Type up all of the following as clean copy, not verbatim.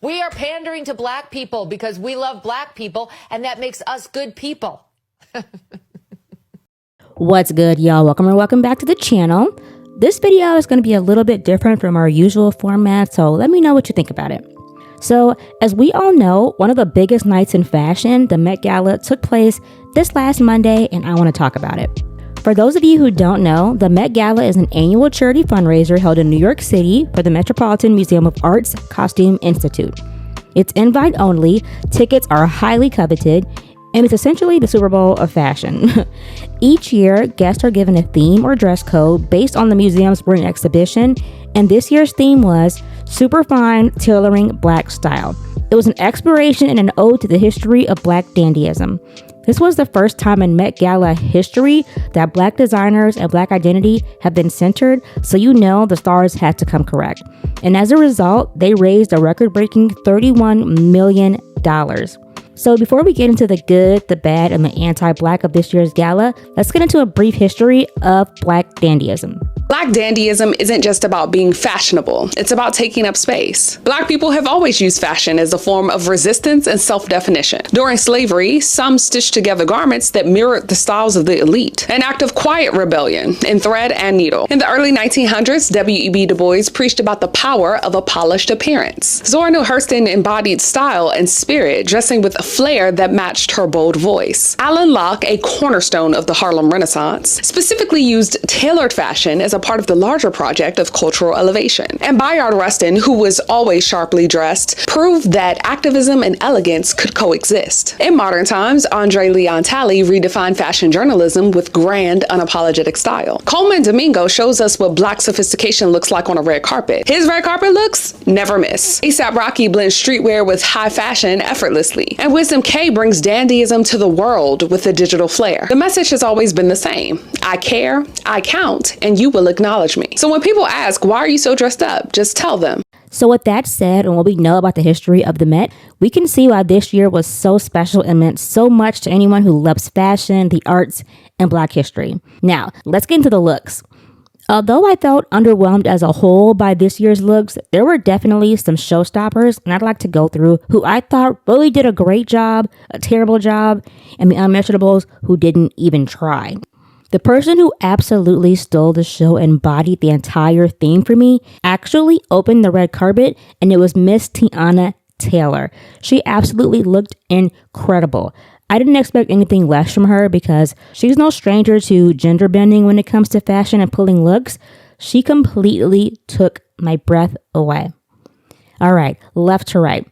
We are pandering to black people because we love black people, and that makes us good people. What's good, y'all? Welcome back to the channel. This video is going to be a little bit different from our usual format, so let me know what you think about it. So, as we all know, one of the biggest nights in fashion, the Met Gala, took place this last Monday, and I want to talk about it. For those of you who don't know, the Met Gala is an annual charity fundraiser held in New York City for the Metropolitan Museum of Art's Costume Institute. It's invite only, tickets are highly coveted, and it's essentially the Super Bowl of fashion. Each year, guests are given a theme or dress code based on the museum's spring exhibition, and this year's theme was Superfine Tailoring Black Style. It was an exploration and an ode to the history of Black dandyism. This was the first time in Met Gala history that Black designers and Black identity have been centered, so you know the stars had to come correct. And as a result, they raised a record-breaking $31 million. So before we get into the good, the bad, and the anti-Black of this year's gala, let's get into a brief history of Black dandyism. Black dandyism isn't just about being fashionable, it's about taking up space. Black people have always used fashion as a form of resistance and self-definition. During slavery, some stitched together garments that mirrored the styles of the elite, an act of quiet rebellion in thread and needle. In the early 1900s, W.E.B. Du Bois preached about the power of a polished appearance. Zora Neale Hurston embodied style and spirit, dressing with a flair that matched her bold voice. Alan Locke, a cornerstone of the Harlem Renaissance, specifically used tailored fashion as a part of the larger project of cultural elevation. And Bayard Rustin, who was always sharply dressed, proved that activism and elegance could coexist. In modern times, Andre Leon Talley redefined fashion journalism with grand, unapologetic style. Coleman Domingo shows us what Black sophistication looks like on a red carpet. His red carpet looks never miss. A$AP Rocky blends streetwear with high fashion effortlessly. And Wisdom K brings dandyism to the world with a digital flair. The message has always been the same. I care, I count, and you will acknowledge me. So when people ask, why are you so dressed up? Just tell them. So with that said, and what we know about the history of the Met, we can see why this year was so special and meant so much to anyone who loves fashion, the arts, and Black history. Now, let's get into the looks. Although I felt underwhelmed as a whole by this year's looks, there were definitely some showstoppers, and I'd like to go through who I thought really did a great job, a terrible job, and the unmentionables who didn't even try. The person who absolutely stole the show and embodied the entire theme for me actually opened the red carpet, and it was Miss Tiana Taylor. She absolutely looked incredible. I didn't expect anything less from her because she's no stranger to gender bending when it comes to fashion and pulling looks. She completely took my breath away. All right, left to right.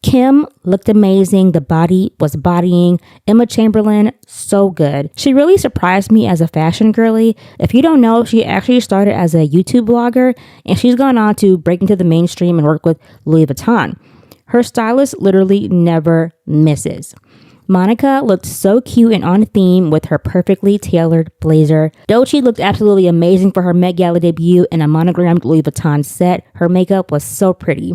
Kim looked amazing. The body was bodying. Emma Chamberlain, so good. She really surprised me as a fashion girly. If you don't know, she actually started as a YouTube blogger, and she's gone on to break into the mainstream and work with Louis Vuitton. Her stylist literally never misses. Monica looked so cute and on theme with her perfectly tailored blazer. Doechii looked absolutely amazing for her Met Gala debut in a monogrammed Louis Vuitton set. Her makeup was so pretty.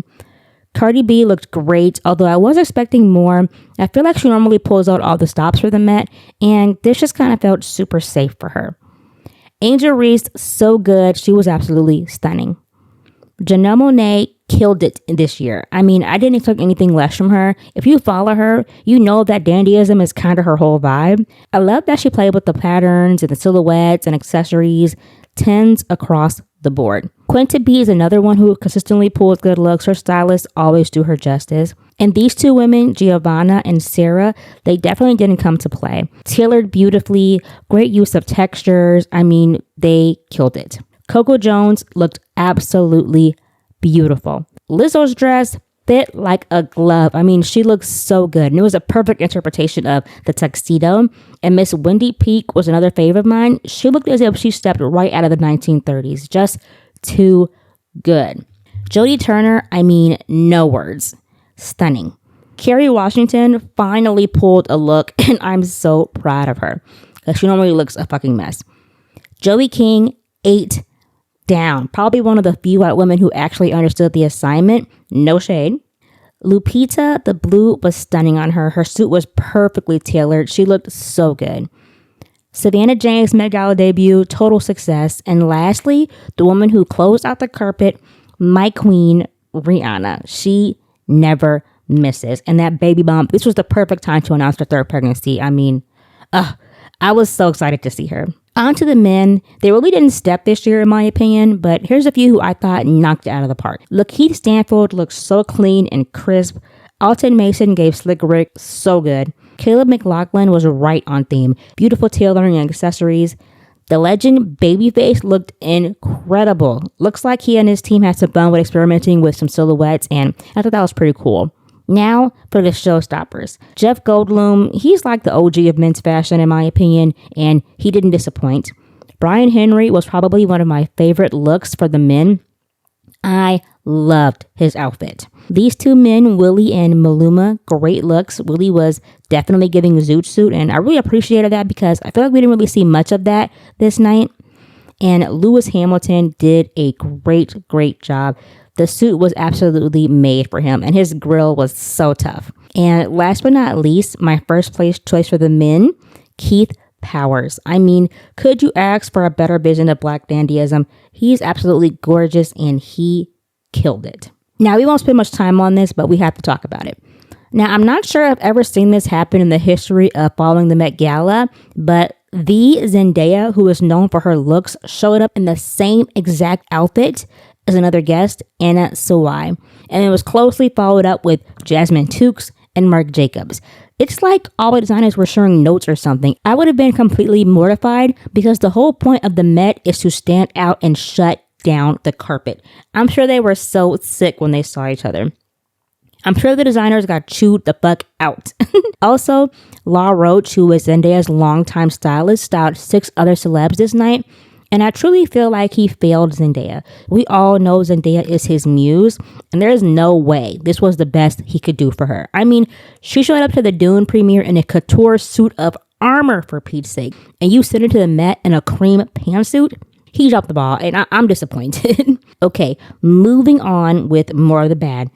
Cardi B looked great, although I was expecting more. I feel like she normally pulls out all the stops for the Met, and this just kind of felt super safe for her. Angel Reese, so good. She was absolutely stunning. Janelle Monáe killed it this year. I mean, I didn't expect anything less from her. If you follow her, you know that dandyism is kind of her whole vibe. I love that she played with the patterns and the silhouettes and accessories, 10s across the board. Quinta B is another one who consistently pulls good looks. Her stylists always do her justice. And these two women, Giovanna and Sarah, they definitely didn't come to play. Tailored beautifully, great use of textures. I mean, they killed it. Coco Jones looked absolutely beautiful. Lizzo's dress fit like a glove. I mean, she looks so good. And it was a perfect interpretation of the tuxedo. And Miss Wendy Peak was another favorite of mine. She looked as if she stepped right out of the 1930s. Just too good. Jodie Turner, I mean, no words. Stunning. Kerry Washington finally pulled a look, and I'm so proud of her, because she normally looks a fucking mess. Joey King ate down. Probably one of the few white women who actually understood the assignment. No shade. Lupita, the blue was stunning on her. Her suit was perfectly tailored. She looked so good. Savannah James' Met Gala debut, total success. And lastly, the woman who closed out the carpet, my queen, Rihanna. She never misses. And that baby bump, this was the perfect time to announce her third pregnancy. I mean, I was so excited to see her. On to the men. They really didn't step this year, in my opinion, but here's a few who I thought knocked it out of the park. Lakeith Stanfield looked so clean and crisp. Alton Mason gave Slick Rick so good. Caleb McLaughlin was right on theme. Beautiful tailoring and accessories. The legend Babyface looked incredible. Looks like he and his team had some fun with experimenting with some silhouettes, and I thought that was pretty cool. Now for the showstoppers. Jeff Goldblum, he's like the OG of men's fashion in my opinion, and he didn't disappoint. Brian Henry was probably one of my favorite looks for the men. I loved his outfit. These two men, Willie and Maluma, great looks. Willie was definitely giving a zoot suit, and I really appreciated that because I feel like we didn't really see much of that this night. And Lewis Hamilton did a great job. The suit was absolutely made for him, and his grill was so tough. And last but not least, my first place choice for the men, Keith Powers. I mean, could you ask for a better vision of Black dandyism? He's absolutely gorgeous, and he killed it. Now, we won't spend much time on this, but we have to talk about it. Now, I'm not sure I've ever seen this happen in the history of following the Met Gala, but the Zendaya, who is known for her looks, showed up in the same exact outfit as another guest, Anna Sawai, and it was closely followed up with Jasmine Tookes and Marc Jacobs. It's like all the designers were sharing notes or something. I would have been completely mortified because the whole point of the Met is to stand out and shut down the carpet. I'm sure they were so sick when they saw each other. I'm sure the designers got chewed the fuck out. Also, Law Roach, who is Zendaya's longtime stylist, styled 6 other celebs this night. And I truly feel like he failed Zendaya. We all know Zendaya is his muse, and there is no way this was the best he could do for her. I mean, she showed up to the Dune premiere in a couture suit of armor, for Pete's sake, and you sent her to the Met in a cream pantsuit? He dropped the ball, and I'm disappointed. Okay, moving on with more of the bad.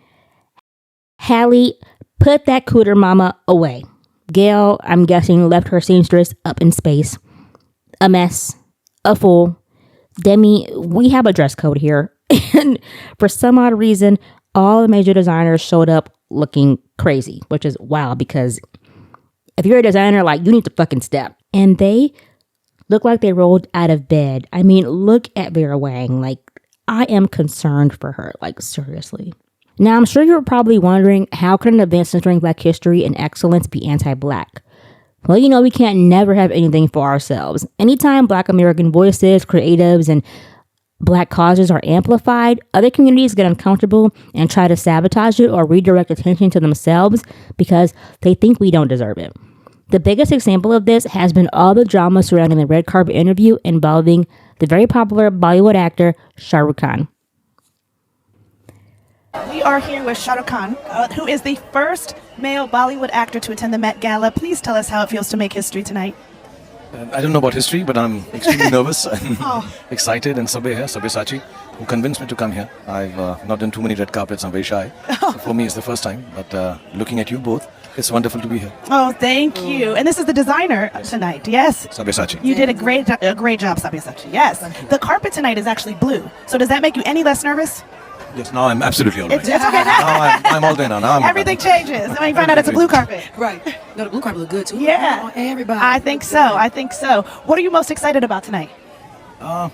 Halle, put that cooter mama away. Gail, I'm guessing, left her seamstress up in space. A mess. A fool. Demi, we have a dress code here. And for some odd reason, all the major designers showed up looking crazy, which is wild because if you're a designer, like, you need to fucking step. And they look like they rolled out of bed. I mean, look at Vera Wang. Like, I am concerned for her. Like, seriously. Now, I'm sure you're probably wondering, how can an event centering Black history and excellence be anti-Black? Well, you know, we can't never have anything for ourselves. Anytime Black American voices, creatives, and Black causes are amplified, other communities get uncomfortable and try to sabotage it or redirect attention to themselves because they think we don't deserve it. The biggest example of this has been all the drama surrounding the red carpet interview involving the very popular Bollywood actor Shah Rukh Khan. We are here with Shah Rukh Khan, who is the first male Bollywood actor to attend the Met Gala. Please tell us how it feels to make history tonight. I don't know about history, but I'm extremely nervous and excited. And Sabir here, Sabyasachi, who convinced me to come here. I've not done too many red carpets. I'm very shy. So for me, it's the first time. But looking at you both, it's wonderful to be here. Oh, thank you. And this is the designer tonight, yes? Sabyasachi. You did a great job, Sabyasachi. Yes. The carpet tonight is actually blue. So does that make you any less nervous? Yes, now I'm absolutely all right. It's okay. Now I'm all there now. Now I'm Everything changes when you find out it's a blue carpet. Right. No, the blue carpet look good too. Yeah. Everybody. I think so. What are you most excited about tonight?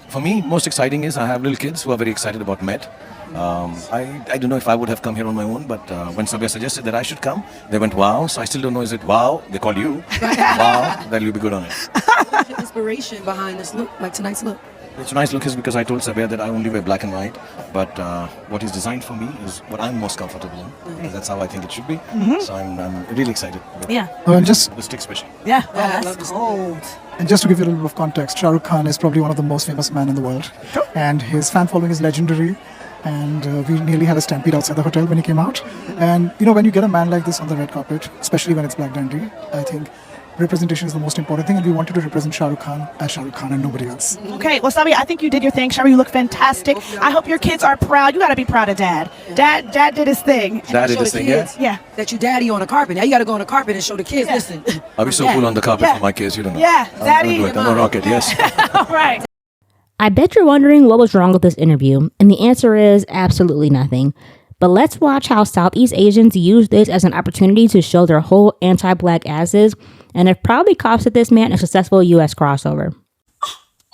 For me, most exciting is I have little kids who are very excited about Met. I don't know if I would have come here on my own, but when Sabya suggested that I should come, they went, wow. So I still don't know, is it wow? They called you. Wow, then you'll be good on it. What's the inspiration behind this look, like tonight's look? It's a nice look is because I told Sabir that I only wear black and white, but what is designed for me is what I'm most comfortable in. Because that's how I think it should be. So I'm really excited. Yeah. And just The stick special. Yeah. Oh, I love That's this. cold. and just to give you a little bit of context, Shah Rukh Khan is probably one of the most famous men in the world, and his fan following is legendary. And we nearly had a stampede outside the hotel when he came out. And you know, when you get a man like this on the red carpet, especially when it's Black Dandy, I think representation is the most important thing, and we wanted to represent Shah Rukh Khan as Shah Rukh Khan and nobody else. Okay, well, Sabi, I think you did your thing. Shari, you look fantastic. I hope your kids are proud. You got to be proud of Dad. Dad did his thing. That is Show the the thing, kids yeah. Yeah. that you daddy on the carpet. Now you got to go on the carpet and show the kids. Yeah. Listen. I'll be so Yeah. cool on the carpet Yeah. for my kids, you don't know. Yeah, I'm Daddy. gonna do it. I'm a rocket, yes. All right. I bet you're wondering what was wrong with this interview, and the answer is absolutely nothing. But let's watch how Southeast Asians use this as an opportunity to show their whole anti-black asses, and it probably costed this man a successful US crossover.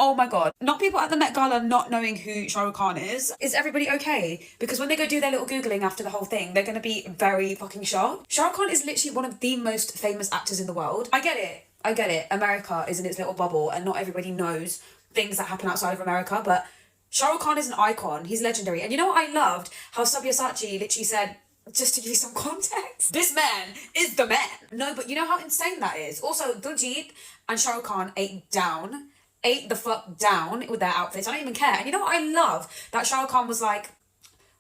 Oh my god. Not people at the Met Gala not knowing who Shah Rukh Khan is. Is everybody okay? Because when they go do their little Googling after the whole thing, they're going to be very fucking shocked. Shah Rukh Khan is literally one of the most famous actors in the world. I get it. America is in its little bubble and not everybody knows things that happen outside of America, but Shah Rukh Khan is an icon. He's legendary. And you know what I loved? How Sabyasachi literally said, just to give you some context, this man is the man. No, but you know how insane that is? Also, Diljit and Shah Rukh Khan ate the fuck down with their outfits. I don't even care. And you know what I love? That Shah Rukh Khan was like,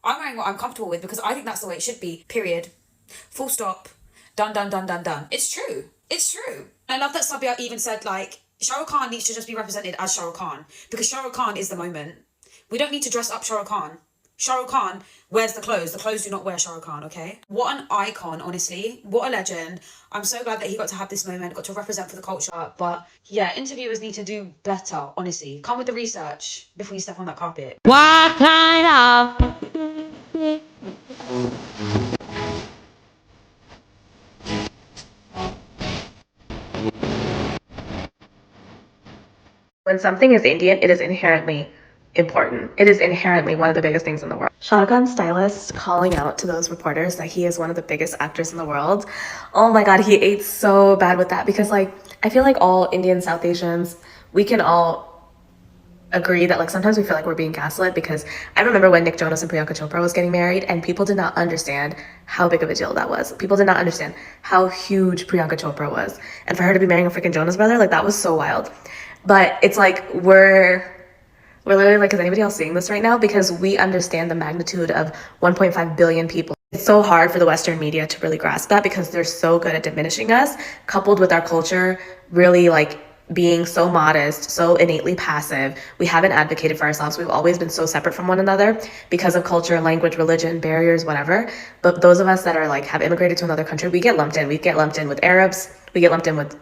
I'm wearing what I'm comfortable with because I think that's the way it should be. Period. Full stop. Done. It's true. I love that Sabya even said, like, Shah Rukh Khan needs to just be represented as Shah Rukh Khan because Shah Rukh Khan is the moment. We don't need to dress up Shah Rukh Khan. Shah Rukh Khan wears the clothes. The clothes do not wear Shah Rukh Khan, okay? What an icon, honestly. What a legend. I'm so glad that he got to have this moment, got to represent for the culture. But yeah, interviewers need to do better, honestly. Come with the research before you step on that carpet. What kind of When something is Indian, it is inherently important. It is inherently one of the biggest things in the world. Shah Rukh Khan's stylist calling out to those reporters that he is one of the biggest actors in the world. Oh my god, he ate so bad with that because, like, I feel like all Indian South Asians, we can all agree that, like, sometimes we feel like we're being gaslit because I remember when Nick Jonas and Priyanka Chopra was getting married and people did not understand how big of a deal that was. People did not understand how huge Priyanka Chopra was. And for her to be marrying a freaking Jonas brother, like, that was so wild. But it's like we're literally like, is anybody else seeing this right now? Because we understand the magnitude of 1.5 billion people. It's so hard for the Western media to really grasp that because they're so good at diminishing us, coupled with our culture really, like, being so modest, so innately passive. We haven't advocated for ourselves. We've always been so separate from one another because of culture, language, religion, barriers, whatever. But those of us that are, like, have immigrated to another country, we get lumped in. We get lumped in with Arabs. We get lumped in with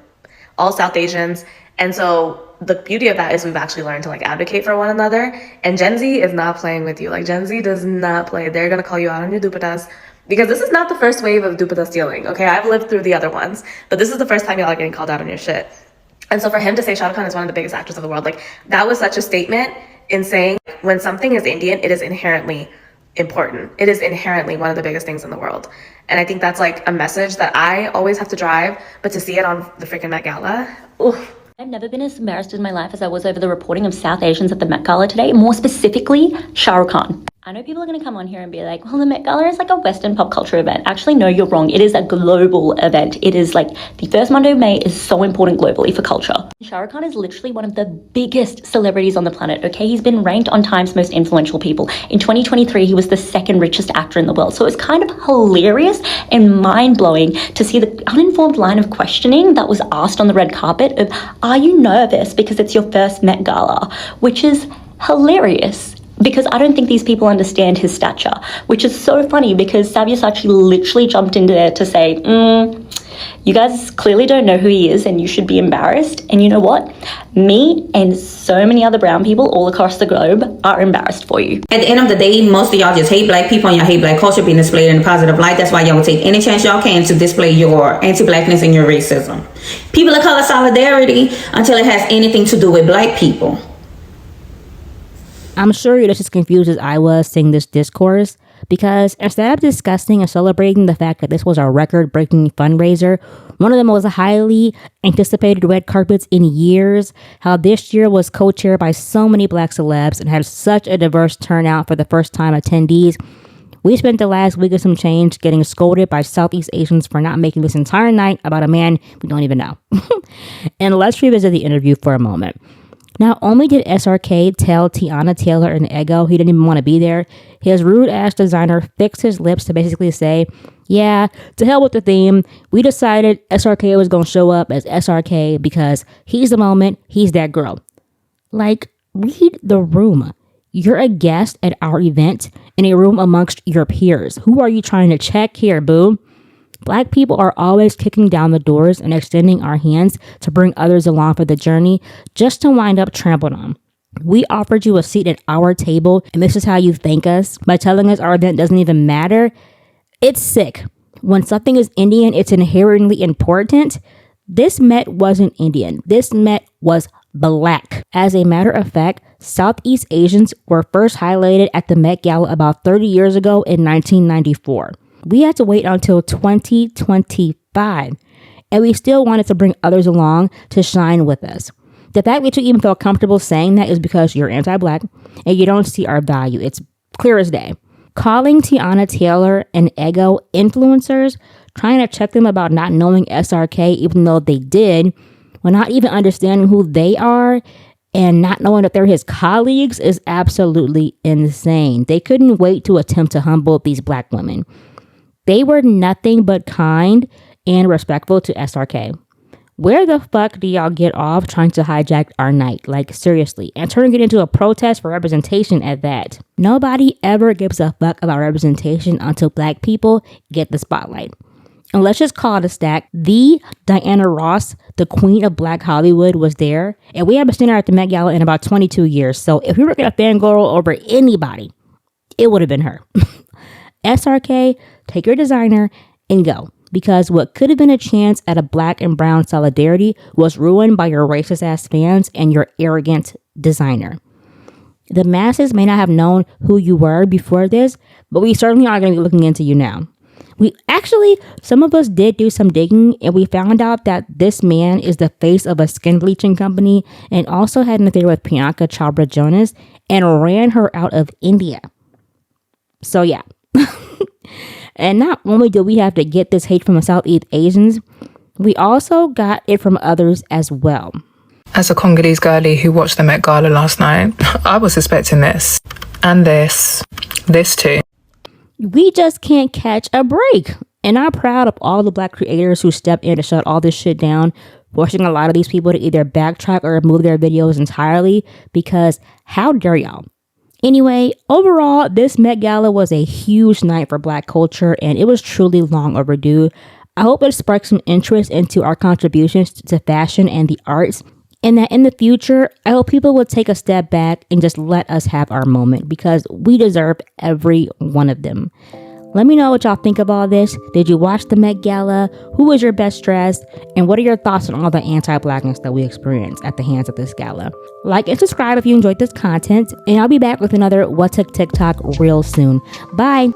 all South Asians. And so the beauty of that is we've actually learned to, like, advocate for one another. And Gen Z is not playing with you. Like, Gen Z does not play. They're going to call you out on your dupatas because this is not the first wave of dupata stealing. Okay, I've lived through the other ones, but this is the first time y'all are getting called out on your shit. And so for him to say Shah Rukh Khan is one of the biggest actors of the world, like, that was such a statement in saying when something is Indian, it is inherently important. It is inherently one of the biggest things in the world. And I think that's, like, a message that I always have to drive, but to see it on the freaking Met Gala, oof. I've never been as embarrassed in my life as I was over the reporting of South Asians at the Met Gala today, more specifically Shah Rukh Khan. I know people are going to come on here and be like, well, the Met Gala is like a Western pop culture event. Actually, no, you're wrong. It is a global event. It is like the first Monday of May is so important globally for culture. Shah Rukh Khan is literally one of the biggest celebrities on the planet, okay? He's been ranked on Time's most influential people. In 2023, he was the second richest actor in the world. So it's kind of hilarious and mind-blowing to see the uninformed line of questioning that was asked on the red carpet of, are you nervous because it's your first Met Gala? Which is hilarious. Because I don't think these people understand his stature, which is so funny because Sabyasachi literally jumped into there to say, you guys clearly don't know who he is and you should be embarrassed. And you know what? Me and so many other brown people all across the globe are embarrassed for you. At the end of the day, most of y'all just hate black people and y'all hate black culture being displayed in a positive light. That's why y'all will take any chance y'all can to display your anti-blackness and your racism. People of color solidarity until it has anything to do with black people. I'm sure you're just as confused as I was seeing this discourse because instead of discussing and celebrating the fact that this was a record-breaking fundraiser, one of the most highly anticipated red carpets in years, how this year was co-chaired by so many black celebs and had such a diverse turnout for the first-time attendees, we spent the last week of some change getting scolded by Southeast Asians for not making this entire night about a man we don't even know. And let's revisit the interview for a moment. Not only did SRK tell Tiana Taylor and Ego he didn't even want to be there, his rude-ass designer fixed his lips to basically say, yeah, to hell with the theme. We decided SRK was going to show up as SRK because he's the moment, he's that girl. Like, read the room. You're a guest at our event in a room amongst your peers. Who are you trying to check here, boo? Black people are always kicking down the doors and extending our hands to bring others along for the journey just to wind up trampled on. We offered you a seat at our table, and this is how you thank us by telling us our event doesn't even matter. It's sick. When something is Indian, it's inherently important. This Met wasn't Indian. This Met was Black. As a matter of fact, Southeast Asians were first highlighted at the Met Gala about 30 years ago in 1994. We had to wait until 2025, and we still wanted to bring others along to shine with us. The fact that you even feel comfortable saying that is because you're anti-Black and you don't see our value. It's clear as day. Calling Tiana Taylor and Ego influencers, trying to check them about not knowing SRK even though they did, while not even understanding who they are and not knowing that they're his colleagues is absolutely insane. They couldn't wait to attempt to humble these Black women. They were nothing but kind and respectful to SRK. Where the fuck do y'all get off trying to hijack our night? Like, seriously. And turning it into a protest for representation at that. Nobody ever gives a fuck about representation until Black people get the spotlight. And let's just call it a stack. The Diana Ross, the queen of Black Hollywood, was there. And we haven't seen her at the Met Gala in about 22 years. So if we were going to fangirl over anybody, it would have been her. SRK, take your designer and go. Because what could have been a chance at a Black and brown solidarity was ruined by your racist ass fans and your arrogant designer. The masses may not have known who you were before this, but we certainly are going to be looking into you now. Some of us did do some digging, and we found out that this man is the face of a skin bleaching company and also had an affair with Priyanka Chopra Jonas and ran her out of India. So yeah. And not only do we have to get this hate from the Southeast Asians, we also got it from others as well. As a Congolese girlie who watched the Met Gala last night, I was suspecting this. And this too. We just can't catch a break. And I'm proud of all the Black creators who stepped in to shut all this shit down, forcing a lot of these people to either backtrack or remove their videos entirely, because how dare y'all? Anyway, overall, this Met Gala was a huge night for Black culture, and it was truly long overdue. I hope it sparked some interest into our contributions to fashion and the arts, and that in the future, I hope people will take a step back and just let us have our moment, because we deserve every one of them. Let me know what y'all think of all this. Did you watch the Met Gala? Who was your best dressed? And what are your thoughts on all the anti-Blackness that we experienced at the hands of this gala? Like and subscribe if you enjoyed this content, and I'll be back with another What Took TikTok real soon. Bye!